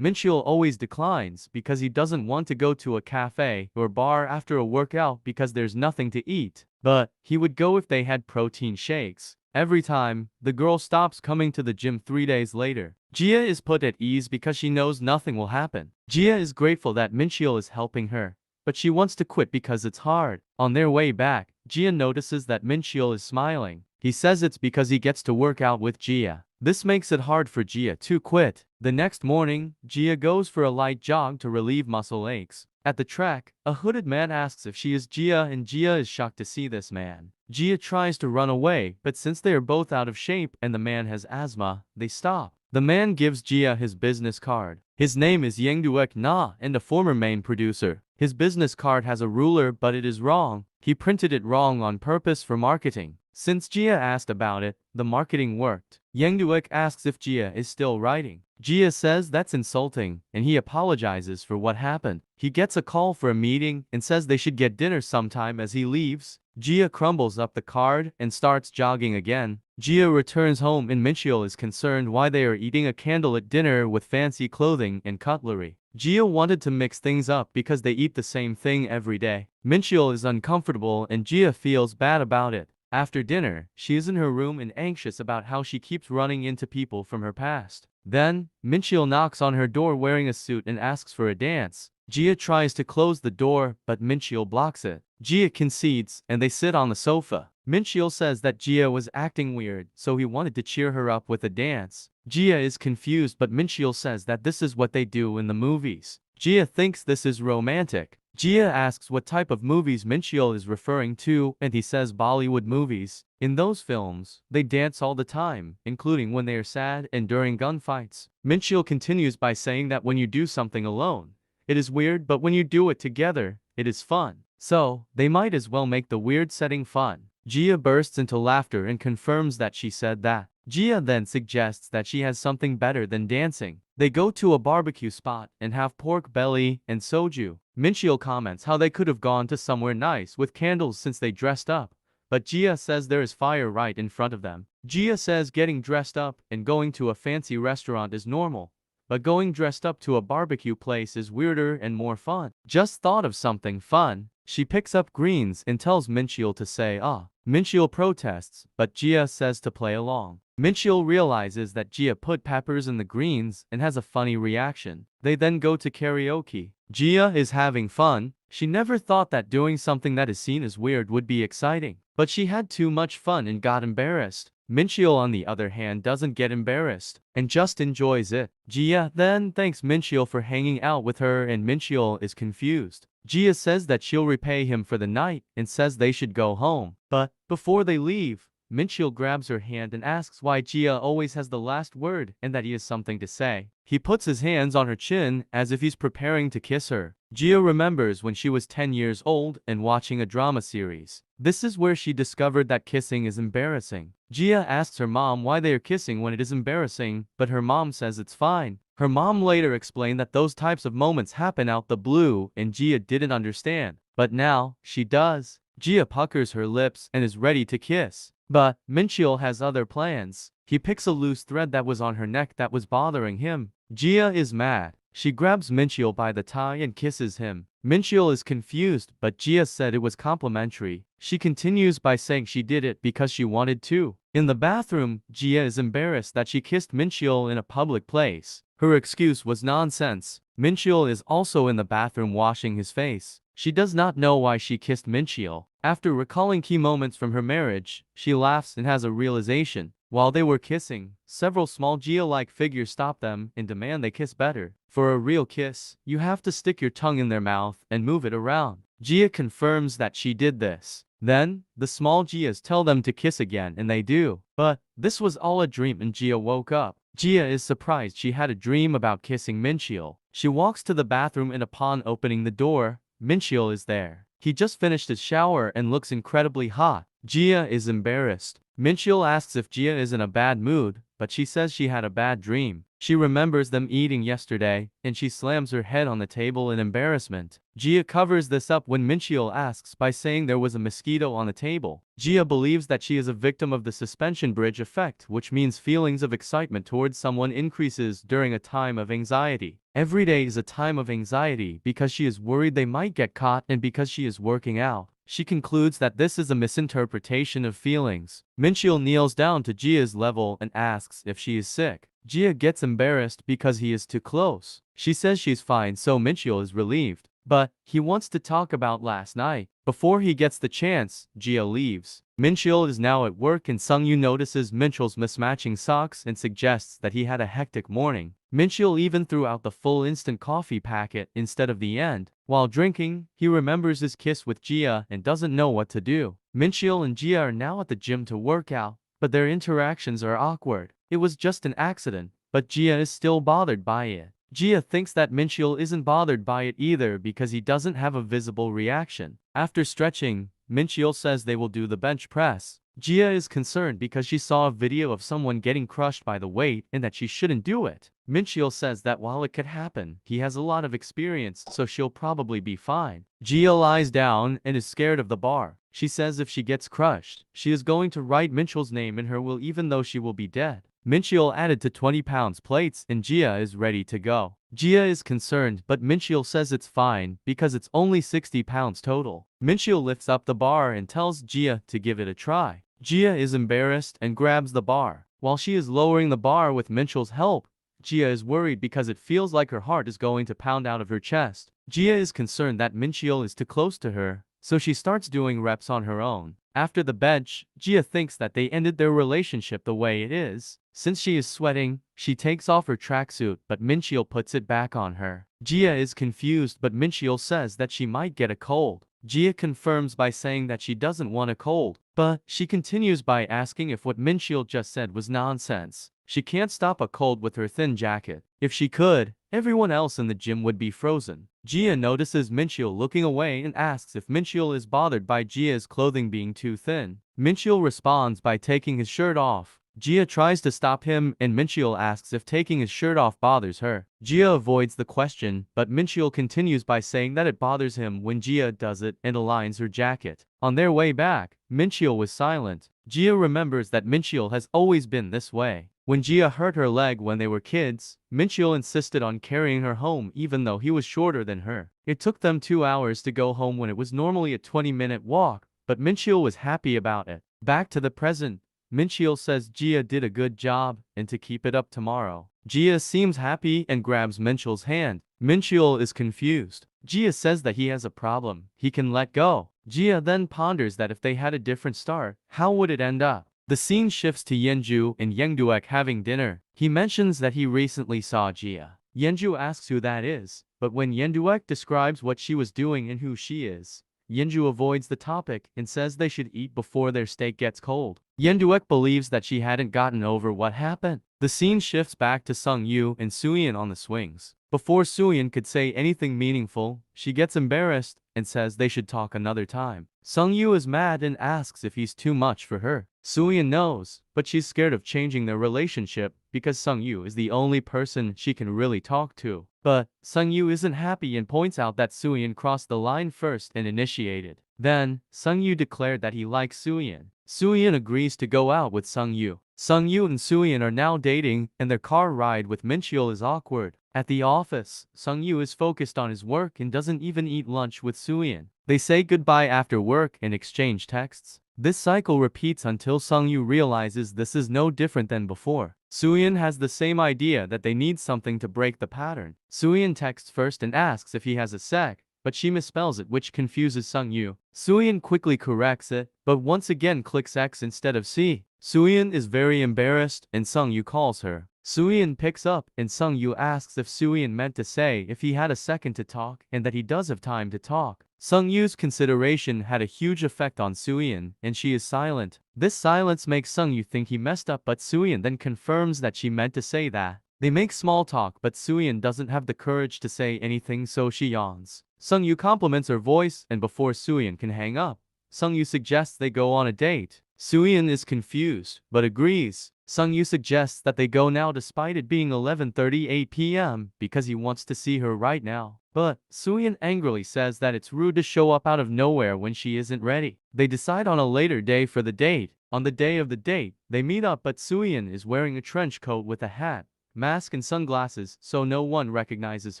Mincheol always declines because he doesn't want to go to a cafe or bar after a workout because there's nothing to eat. But he would go if they had protein shakes. Every time, the girl stops coming to the gym 3 days later. Gia is put at ease because she knows nothing will happen. Gia is grateful that Mincheol is helping her, but she wants to quit because it's hard. On their way back, Gia notices that Mincheol is smiling. He says it's because he gets to work out with Gia. This makes it hard for Gia to quit. The next morning, Gia goes for a light jog to relieve muscle aches. At the track, a hooded man asks if she is Gia, and Gia is shocked to see this man. Gia tries to run away, but since they are both out of shape and the man has asthma, they stop. The man gives Gia his business card. His name is Yeung-duek Na and a former main producer. His business card has a ruler, but it is wrong. He printed it wrong on purpose for marketing. Since Gia asked about it, the marketing worked. Yeung-duek asks if Gia is still writing. Gia says that's insulting, and he apologizes for what happened. He gets a call for a meeting and says they should get dinner sometime. As he leaves, Gia crumbles up the card and starts jogging again. Gia returns home, and Mincheol is concerned why they are eating a candlelit dinner with fancy clothing and cutlery. Gia wanted to mix things up because they eat the same thing every day. Mincheol is uncomfortable and Gia feels bad about it. After dinner, she is in her room and anxious about how she keeps running into people from her past. Then, Mincheol knocks on her door wearing a suit and asks for a dance. Gia tries to close the door, but Mincheol blocks it. Gia concedes, and they sit on the sofa. Mincheol says that Gia was acting weird, so he wanted to cheer her up with a dance. Gia is confused, but Mincheol says that this is what they do in the movies. Gia thinks this is romantic. Gia asks what type of movies Mincheol is referring to, and he says Bollywood movies. In those films, they dance all the time, including when they are sad and during gunfights. Mincheol continues by saying that when you do something alone, it is weird, but when you do it together, it is fun. So, they might as well make the weird setting fun. Gia bursts into laughter and confirms that she said that. Gia then suggests that she has something better than dancing. They go to a barbecue spot and have pork belly and soju. Mincheol comments how they could have gone to somewhere nice with candles since they dressed up, but Gia says there is fire right in front of them. Gia says getting dressed up and going to a fancy restaurant is normal, but going dressed up to a barbecue place is weirder and more fun. Just thought of something fun. She picks up greens and tells Mincheol to say ah. Mincheol protests, but Gia says to play along. Mincheol realizes that Gia put peppers in the greens and has a funny reaction. They then go to karaoke. Gia is having fun. She never thought that doing something that is seen as weird would be exciting, but she had too much fun and got embarrassed. Mincheol, on the other hand, doesn't get embarrassed and just enjoys it. Gia then thanks Mincheol for hanging out with her, and Mincheol is confused. Gia says that she'll repay him for the night and says they should go home. But before they leave, Mincheol grabs her hand and asks why Gia always has the last word and that he has something to say. He puts his hands on her chin as if he's preparing to kiss her. Gia remembers when she was 10 years old and watching a drama series. This is where she discovered that kissing is embarrassing. Gia asks her mom why they are kissing when it is embarrassing, but her mom says it's fine. Her mom later explained that those types of moments happen out the blue and Gia didn't understand. But now, she does. Gia puckers her lips and is ready to kiss. But Mincheol has other plans. He picks a loose thread that was on her neck that was bothering him. Gia is mad. She grabs Mincheol by the tie and kisses him. Mincheol is confused, but Gia said it was complimentary. She continues by saying she did it because she wanted to. In the bathroom, Gia is embarrassed that she kissed Mincheol in a public place. Her excuse was nonsense. Mincheol is also in the bathroom washing his face. She does not know why she kissed Mincheol. After recalling key moments from her marriage, she laughs and has a realization. While they were kissing, several small Gia-like figures stop them and demand they kiss better. For a real kiss, you have to stick your tongue in their mouth and move it around. Gia confirms that she did this. Then, the small Gias tell them to kiss again, and they do. But this was all a dream, and Gia woke up. Jia is surprised she had a dream about kissing Mincheol. She walks to the bathroom and upon opening the door, Mincheol is there. He just finished his shower and looks incredibly hot. Jia is embarrassed. Mincheol asks if Jia is in a bad mood, but she says she had a bad dream. She remembers them eating yesterday, and she slams her head on the table in embarrassment. Jia covers this up when Mincheol asks by saying there was a mosquito on the table. Jia believes that she is a victim of the suspension bridge effect, which means feelings of excitement towards someone increases during a time of anxiety. Every day is a time of anxiety because she is worried they might get caught and because she is working out. She concludes that this is a misinterpretation of feelings. Mincheol kneels down to Jia's level and asks if she is sick. Jia gets embarrassed because he is too close. She says she's fine, so Mincheol is relieved. But he wants to talk about last night. Before he gets the chance, Jia leaves. Mincheol is now at work and Sung-yu notices Mincheol's mismatching socks and suggests that he had a hectic morning. Mincheol even threw out the full instant coffee packet instead of the end. While drinking, he remembers his kiss with Jia and doesn't know what to do. Mincheol and Jia are now at the gym to work out, but their interactions are awkward. It was just an accident, but Jia is still bothered by it. Jia thinks that Mincheol isn't bothered by it either because he doesn't have a visible reaction. After stretching, Mincheol says they will do the bench press. Jia is concerned because she saw a video of someone getting crushed by the weight and that she shouldn't do it. Mincheol says that while it could happen, he has a lot of experience, so she'll probably be fine. Jia lies down and is scared of the bar. She says if she gets crushed, she is going to write Mincheol's name in her will even though she will be dead. Mincheol added to 20 pounds plates and Jia is ready to go. Jia is concerned, but Mincheol says it's fine because it's only 60 pounds total. Mincheol lifts up the bar and tells Jia to give it a try. Jia is embarrassed and grabs the bar. While she is lowering the bar with Mincheol's help, Jia is worried because it feels like her heart is going to pound out of her chest. Jia is concerned that Mincheol is too close to her, so she starts doing reps on her own. After the bench, Jia thinks that they ended their relationship the way it is. Since she is sweating, she takes off her tracksuit, but Mincheol puts it back on her. Jia is confused, but Mincheol says that she might get a cold. Jia confirms by saying that she doesn't want a cold, but she continues by asking if what Mincheol just said was nonsense. She can't stop a cold with her thin jacket. If she could, everyone else in the gym would be frozen. Jia notices Mincheol looking away and asks if Mincheol is bothered by Jia's clothing being too thin. Mincheol responds by taking his shirt off. Jia tries to stop him and Mincheol asks if taking his shirt off bothers her. Jia avoids the question, but Mincheol continues by saying that it bothers him when Jia does it and aligns her jacket. On their way back, Mincheol was silent. Jia remembers that Mincheol has always been this way. When Jia hurt her leg when they were kids, Mincheol insisted on carrying her home even though he was shorter than her. It took them 2 hours to go home when it was normally a 20-minute walk, but Mincheol was happy about it. Back to the present, Mincheol says Jia did a good job and to keep it up tomorrow. Jia seems happy and grabs Mincheol's hand. Mincheol is confused. Jia says that he has a problem. He can let go. Jia then ponders that if they had a different start, how would it end up? The scene shifts to Yenju and Yengduek having dinner. He mentions that he recently saw Jia. Yenju asks who that is, but when Yenduek describes what she was doing and who she is, Yenju avoids the topic and says they should eat before their steak gets cold. Yenduek believes that she hadn't gotten over what happened. The scene shifts back to Sung-yu and Suyin on the swings. Before Suyin could say anything meaningful, she gets embarrassed and says they should talk another time. Sung-yu is mad and asks if he's too much for her. Suyin knows, but she's scared of changing their relationship because Sung-yu is the only person she can really talk to. But Sung-yu isn't happy and points out that Suyin crossed the line first and initiated. Then, Sung-yu declared that he likes Suyin. Suyin agrees to go out with Sung-yu. Sung-yu and Suyin are now dating, and their car ride with Mincheol is awkward. At the office, Sung-yu is focused on his work and doesn't even eat lunch with Suyin. They say goodbye after work and exchange texts. This cycle repeats until Sung-yu realizes this is no different than before. Suyin has the same idea that they need something to break the pattern. Suyin texts first and asks if he has a sec, but she misspells it, which confuses Sung-yu. Suyin quickly corrects it, but once again clicks X instead of C. Suyin is very embarrassed and Sung-yu calls her. Suyin picks up and Sung-yu asks if Suyin meant to say if he had a second to talk and that he does have time to talk. Sung-yu's consideration had a huge effect on Soo-yeon, and she is silent. This silence makes Sung-yu think he messed up, but Soo-yeon then confirms that she meant to say that. They make small talk, but Soo-yeon doesn't have the courage to say anything, so she yawns. Sung-yu compliments her voice, and before Soo-yeon can hang up, Sung-yu suggests they go on a date. Soo-yeon is confused, but agrees. Sung-yu suggests that they go now despite it being 11:38 p.m. because he wants to see her right now. But Soo-yeon angrily says that it's rude to show up out of nowhere when she isn't ready. They decide on a later day for the date. On the day of the date, they meet up, but Soo-yeon is wearing a trench coat with a hat, mask and sunglasses, so no one recognizes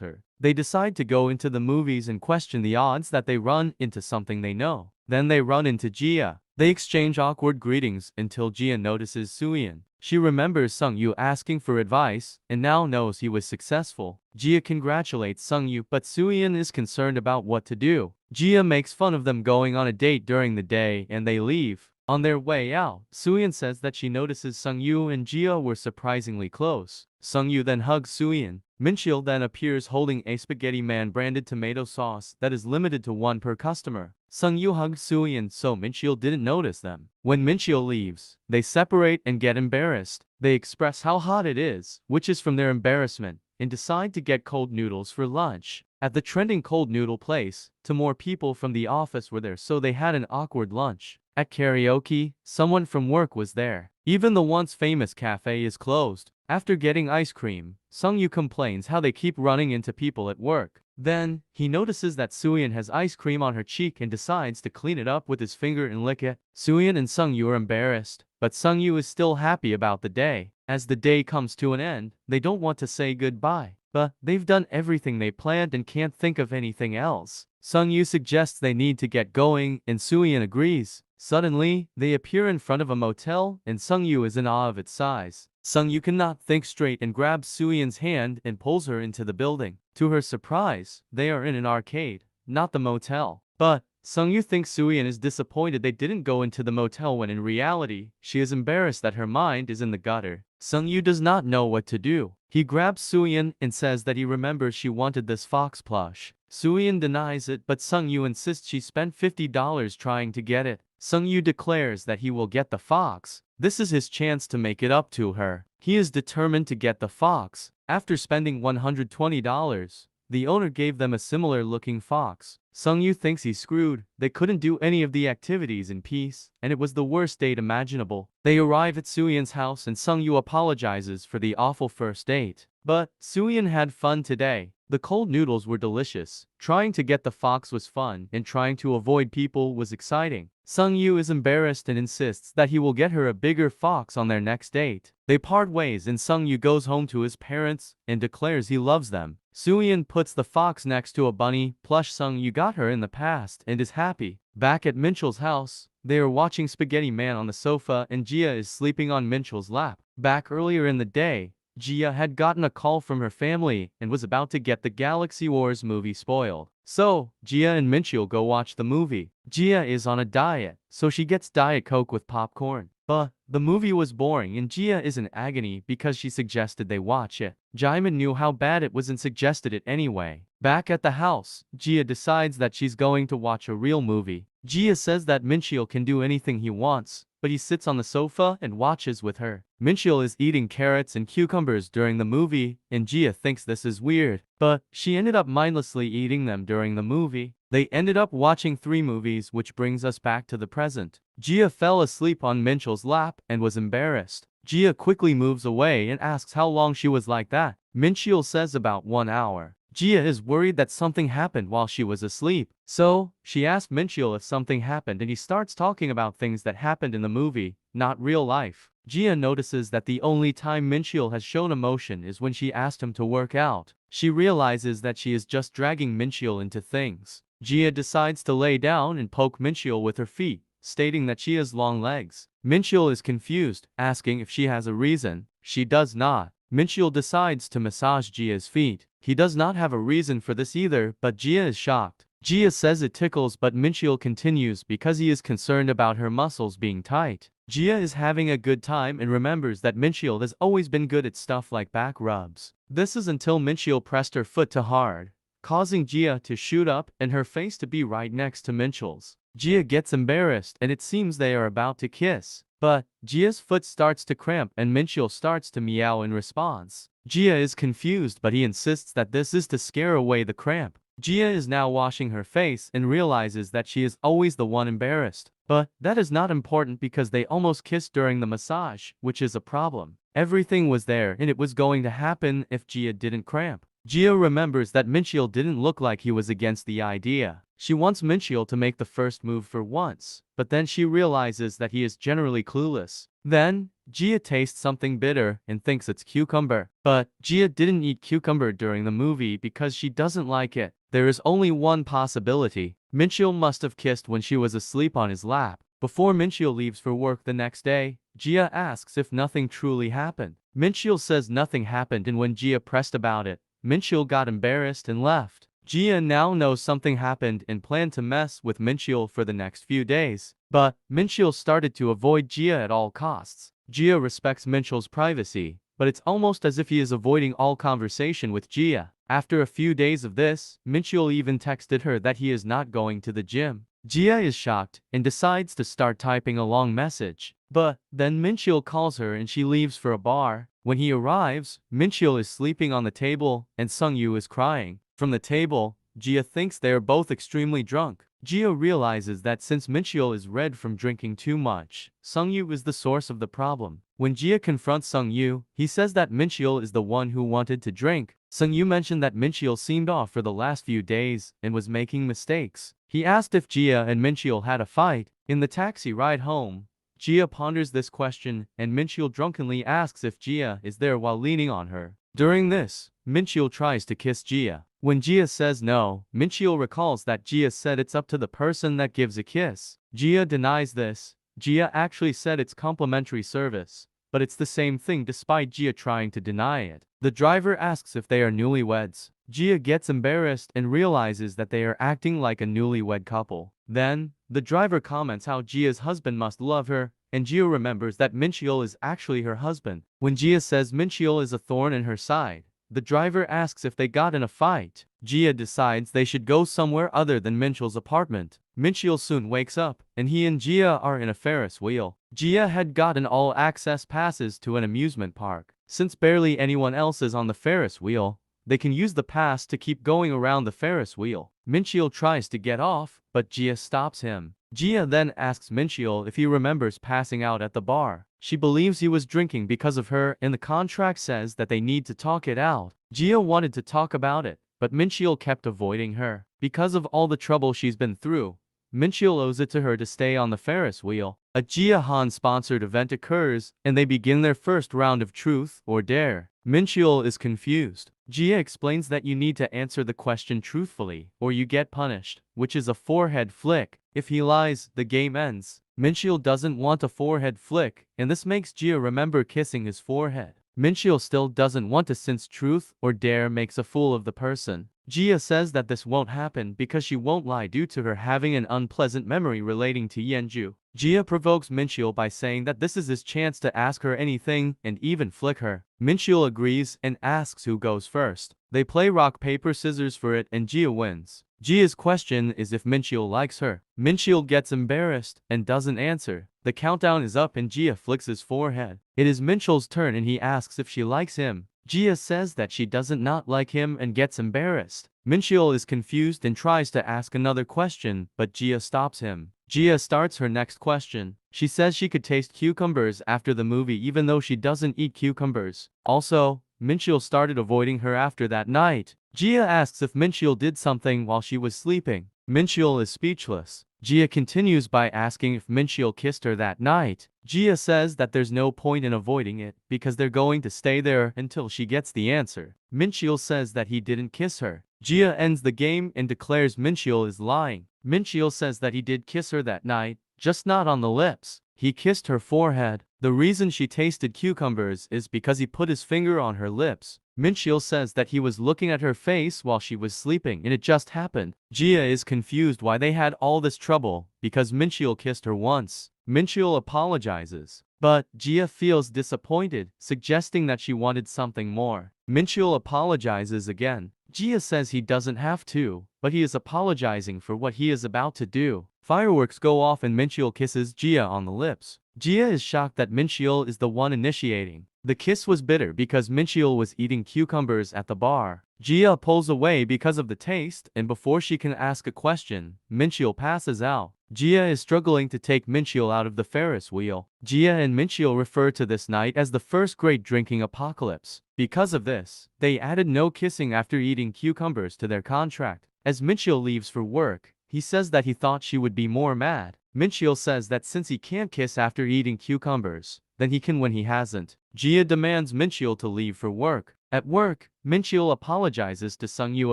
her. They decide to go into the movies and question the odds that they run into something they know. Then they run into Jia. They exchange awkward greetings until Jia notices Soo-yeon. She remembers Sung-yu asking for advice and now knows he was successful. Jia congratulates Sung-yu, but Soo-yeon is concerned about what to do. Jia makes fun of them going on a date during the day and they leave. On their way out, Soo-yeon says that she notices Sung-yu and Jia were surprisingly close. Sung-yu then hugs Soo-yeon. Mincheol then appears holding a spaghetti man branded tomato sauce that is limited to one per customer. Sung-yu hugged Soo-yeon so Mincheol didn't notice them. When Mincheol leaves, they separate and get embarrassed. They express how hot it is, which is from their embarrassment, and decide to get cold noodles for lunch. At the trending cold noodle place, more people from the office were there, so they had an awkward lunch. At karaoke, someone from work was there. Even the once famous cafe is closed. After getting ice cream, Sung-yu complains how they keep running into people at work. Then, he notices that Soo-yeon has ice cream on her cheek and decides to clean it up with his finger and lick it. Soo-yeon and Sung-yu are embarrassed, but Sung-yu is still happy about the day. As the day comes to an end, they don't want to say goodbye, but they've done everything they planned and can't think of anything else. Sung-yu suggests they need to get going, and Soo-yeon agrees. Suddenly, they appear in front of a motel, and Sung-yu is in awe of its size. Sung-yu cannot think straight and grabs Soo-yeon's hand and pulls her into the building. To her surprise, they are in an arcade, not the motel. But Sung-yu thinks Soo-yeon is disappointed they didn't go into the motel when in reality, she is embarrassed that her mind is in the gutter. Sung-yu does not know what to do. He grabs Soo-yeon and says that he remembers she wanted this fox plush. Soo-yeon denies it, but Sung-yu insists she spent $50 trying to get it. Sung-yu declares that he will get the fox. This is his chance to make it up to her. He is determined to get the fox. After spending $120, the owner gave them a similar-looking fox. Sung-yu thinks he's screwed. They couldn't do any of the activities in peace, and it was the worst date imaginable. They arrive at Soo-yeon's house and Sung-yu apologizes for the awful first date. But Soo-yeon had fun today. The cold noodles were delicious. Trying to get the fox was fun, and trying to avoid people was exciting. Sung-yu is embarrassed and insists that he will get her a bigger fox on their next date. They part ways and Sung-yu goes home to his parents and declares he loves them. Soo-yeon puts the fox next to a bunny plush Sung-yu got her in the past and is happy. Back at Mincheol's house, they are watching Spaghetti Man on the sofa and Jia is sleeping on Mincheol's lap. Back earlier in the day, Jia had gotten a call from her family and was about to get the Galaxy Wars movie spoiled. So, Jia and Mincheol go watch the movie. Jia is on a diet, so she gets Diet Coke with popcorn. But the movie was boring and Jia is in agony because she suggested they watch it. Jaemin knew how bad it was and suggested it anyway. Back at the house, Jia decides that she's going to watch a real movie. Jia says that Mincheol can do anything he wants, but he sits on the sofa and watches with her. Mincheol is eating carrots and cucumbers during the movie, and Jia thinks this is weird, but she ended up mindlessly eating them during the movie. They ended up watching 3 movies, which brings us back to the present. Jia fell asleep on Mincheol's lap and was embarrassed. Jia quickly moves away and asks how long she was like that. Mincheol says about 1 hour. Jia is worried that something happened while she was asleep. So, she asked Mincheol if something happened and he starts talking about things that happened in the movie, not real life. Jia notices that the only time Mincheol has shown emotion is when she asked him to work out. She realizes that she is just dragging Mincheol into things. Jia decides to lay down and poke Mincheol with her feet, stating that she has long legs. Mincheol is confused, asking if she has a reason. She does not. Mincheol decides to massage Jia's feet. He does not have a reason for this either, but Jia is shocked. Jia says it tickles, but Mincheol continues because he is concerned about her muscles being tight. Jia is having a good time and remembers that Mincheol has always been good at stuff like back rubs. This is until Mincheol pressed her foot too hard, causing Gia to shoot up and her face to be right next to Minchul's. Gia gets embarrassed and it seems they are about to kiss. But Gia's foot starts to cramp and Minchul starts to meow in response. Gia is confused but he insists that this is to scare away the cramp. Gia is now washing her face and realizes that she is always the one embarrassed. But that is not important because they almost kissed during the massage, which is a problem. Everything was there and it was going to happen if Gia didn't cramp. Gia remembers that Minchul didn't look like he was against the idea. She wants Minchul to make the first move for once, but then she realizes that he is generally clueless. Then, Gia tastes something bitter and thinks it's cucumber. But Gia didn't eat cucumber during the movie because she doesn't like it. There is only one possibility. Minchul must have kissed when she was asleep on his lap. Before Minchul leaves for work the next day, Gia asks if nothing truly happened. Minchul says nothing happened and when Gia pressed about it, Minchul got embarrassed and left. Gia now knows something happened and planned to mess with Minchul for the next few days. But Minchul started to avoid Gia at all costs. Gia respects Minchul's privacy, but it's almost as if he is avoiding all conversation with Gia. After a few days of this, Minchul even texted her that he is not going to the gym. Gia is shocked and decides to start typing a long message. But then Minchul calls her and she leaves for a bar. When he arrives, Minchul is sleeping on the table and Sungyu is crying. From the table, Gia thinks they are both extremely drunk. Gia realizes that since Minchul is red from drinking too much, Sungyu is the source of the problem. When Gia confronts Sungyu, he says that Minchul is the one who wanted to drink. Sungyu mentioned that Minchul seemed off for the last few days and was making mistakes. He asked if Gia and Minchul had a fight. In the taxi ride home, Gia ponders this question and Minchul drunkenly asks if Gia is there while leaning on her. During this, Minchul tries to kiss Gia. When Gia says no, Minchul recalls that Gia said it's up to the person that gives a kiss. Gia denies this. Gia actually said it's complimentary service, but it's the same thing despite Gia trying to deny it. The driver asks if they are newlyweds. Gia gets embarrassed and realizes that they are acting like a newlywed couple. Then, the driver comments how Gia's husband must love her, and Gia remembers that Minchul is actually her husband. When Gia says Minchul is a thorn in her side, the driver asks if they got in a fight. Gia decides they should go somewhere other than Minchul's apartment. Minchul soon wakes up, and he and Gia are in a Ferris wheel. Gia had gotten all-access passes to an amusement park. Since barely anyone else is on the Ferris wheel, they can use the pass to keep going around the Ferris wheel. Minchul tries to get off, but Gia stops him. Gia then asks Minchul if he remembers passing out at the bar. She believes he was drinking because of her and the contract says that they need to talk it out. Gia wanted to talk about it, but Minchul kept avoiding her. Because of all the trouble she's been through, Minchul owes it to her to stay on the Ferris wheel. A Gia Han-sponsored event occurs, and they begin their first round of truth or dare. Minchul is confused. Gia explains that you need to answer the question truthfully, or you get punished, which is a forehead flick. If he lies, the game ends. Minchul doesn't want a forehead flick, and this makes Gia remember kissing his forehead. Minchul still doesn't want to since truth or dare makes a fool of the person. Gia says that this won't happen because she won't lie due to her having an unpleasant memory relating to Yenju. Gia provokes Minchul by saying that this is his chance to ask her anything and even flick her. Minchul agrees and asks who goes first. They play rock paper scissors for it and Gia wins. Gia's question is if Minchul likes her. Minchul gets embarrassed and doesn't answer. The countdown is up and Gia flicks his forehead. It is Minchul's turn and he asks if she likes him. Gia says that she doesn't not like him and gets embarrassed. Minchul is confused and tries to ask another question, but Gia stops him. Gia starts her next question. She says she could taste cucumbers after the movie even though she doesn't eat cucumbers. Also, Minchul started avoiding her after that night. Gia asks if Minchul did something while she was sleeping. Minchul is speechless. Gia continues by asking if Minchul kissed her that night. Gia says that there's no point in avoiding it because they're going to stay there until she gets the answer. Minchul says that he didn't kiss her. Gia ends the game and declares Minchul is lying. Minchul says that he did kiss her that night, just not on the lips. He kissed her forehead. The reason she tasted cucumbers is because he put his finger on her lips. Minchul says that he was looking at her face while she was sleeping and it just happened. Gia is confused why they had all this trouble because Minchul kissed her once. Minchul apologizes, but Gia feels disappointed, suggesting that she wanted something more. Minchul apologizes again. Jia says he doesn't have to, but he is apologizing for what he is about to do. Fireworks go off and Mincheol kisses Jia on the lips. Jia is shocked that Mincheol is the one initiating. The kiss was bitter because Mincheol was eating cucumbers at the bar. Jia pulls away because of the taste, and before she can ask a question, Mincheol passes out. Jia is struggling to take Mincheol out of the Ferris wheel. Jia and Mincheol refer to this night as the first great drinking apocalypse. Because of this, they added no kissing after eating cucumbers to their contract. As Mincheol leaves for work, he says that he thought she would be more mad. Mincheol says that since he can't kiss after eating cucumbers, then he can when he hasn't. Jia demands Mincheol to leave for work. At work, Mincheol apologizes to Sungyu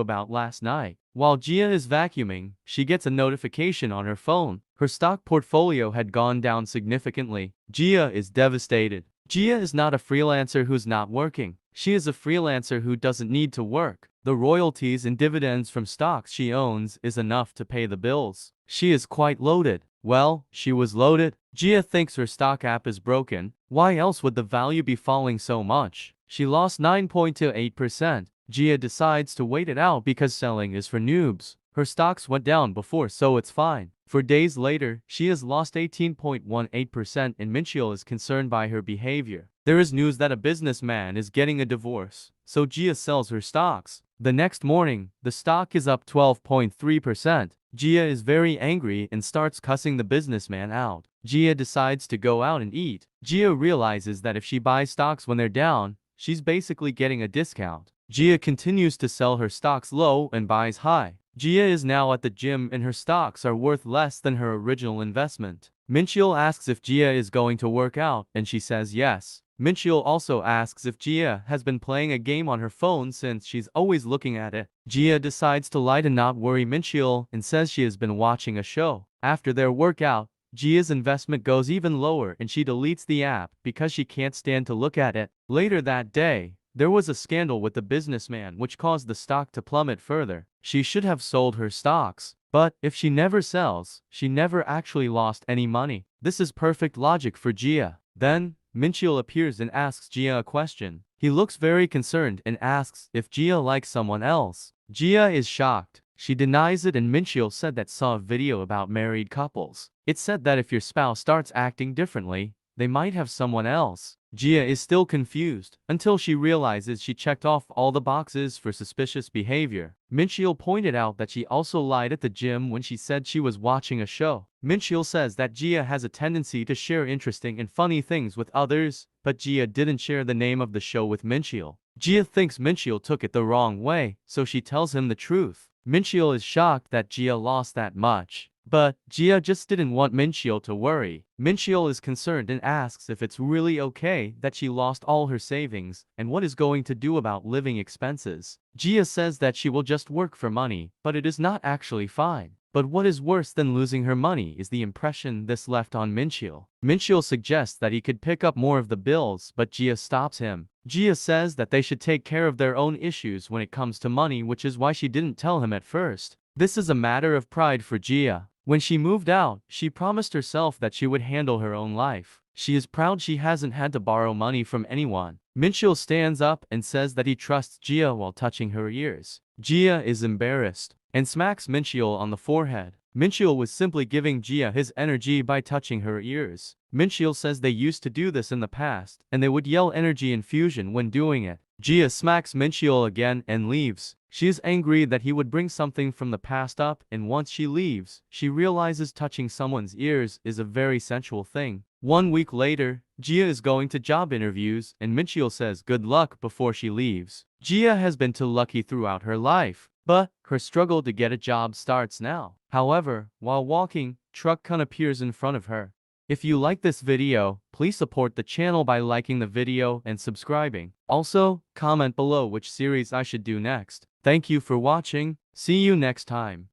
about last night. While Jia is vacuuming, she gets a notification on her phone. Her stock portfolio had gone down significantly. Jia is devastated. Jia is not a freelancer who's not working. She is a freelancer who doesn't need to work. The royalties and dividends from stocks she owns is enough to pay the bills. She is quite loaded. Well, she was loaded. Jia thinks her stock app is broken. Why else would the value be falling so much? She lost 9.28%. Jia decides to wait it out because selling is for noobs. Her stocks went down before, so it's fine. For days later, she has lost 18.18% and Mincheol is concerned by her behavior. There is news that a businessman is getting a divorce, so Jia sells her stocks. The next morning, the stock is up 12.3%. Jia is very angry and starts cussing the businessman out. Jia decides to go out and eat. Jia realizes that if she buys stocks when they're down, she's basically getting a discount. Jia continues to sell her stocks low and buys high. Jia is now at the gym and her stocks are worth less than her original investment. Mincheol asks if Jia is going to work out and she says yes. Mincheol also asks if Jia has been playing a game on her phone since she's always looking at it. Jia decides to lie to not worry Mincheol and says she has been watching a show. After their workout, Jia's investment goes even lower and she deletes the app because she can't stand to look at it. Later that day, there was a scandal with the businessman which caused the stock to plummet further. She should have sold her stocks. But if she never sells, she never actually lost any money. This is perfect logic for Jia. Then, Mincheol appears and asks Jia a question. He looks very concerned and asks if Jia likes someone else. Jia is shocked. She denies it and Mincheol said that saw a video about married couples. It said that if your spouse starts acting differently, they might have someone else. Jia is still confused, until she realizes she checked off all the boxes for suspicious behavior. Mincheol pointed out that she also lied at the gym when she said she was watching a show. Mincheol says that Jia has a tendency to share interesting and funny things with others, but Jia didn't share the name of the show with Mincheol. Jia thinks Mincheol took it the wrong way, so she tells him the truth. Mincheol is shocked that Jia lost that much. But Jia just didn't want Mincheol to worry. Mincheol is concerned and asks if it's really okay that she lost all her savings and what is going to do about living expenses. Jia says that she will just work for money, but it is not actually fine. But what is worse than losing her money is the impression this left on Mincheol. Mincheol suggests that he could pick up more of the bills, but Jia stops him. Jia says that they should take care of their own issues when it comes to money, which is why she didn't tell him at first. This is a matter of pride for Jia. When she moved out, she promised herself that she would handle her own life. She is proud she hasn't had to borrow money from anyone. Mincheol stands up and says that he trusts Jia while touching her ears. Jia is embarrassed and smacks Mincheol on the forehead. Mincheol was simply giving Jia his energy by touching her ears. Mincheol says they used to do this in the past, and they would yell energy infusion when doing it. Jia smacks Mincheol again and leaves. She is angry that he would bring something from the past up, and once she leaves, she realizes touching someone's ears is a very sensual thing. 1 week later, Jia is going to job interviews, and Mincheol says good luck before she leaves. Jia has been too lucky throughout her life, but her struggle to get a job starts now. However, while walking, Truck Kun appears in front of her. If you like this video, please support the channel by liking the video and subscribing. Also, comment below which series I should do next. Thank you for watching. See you next time.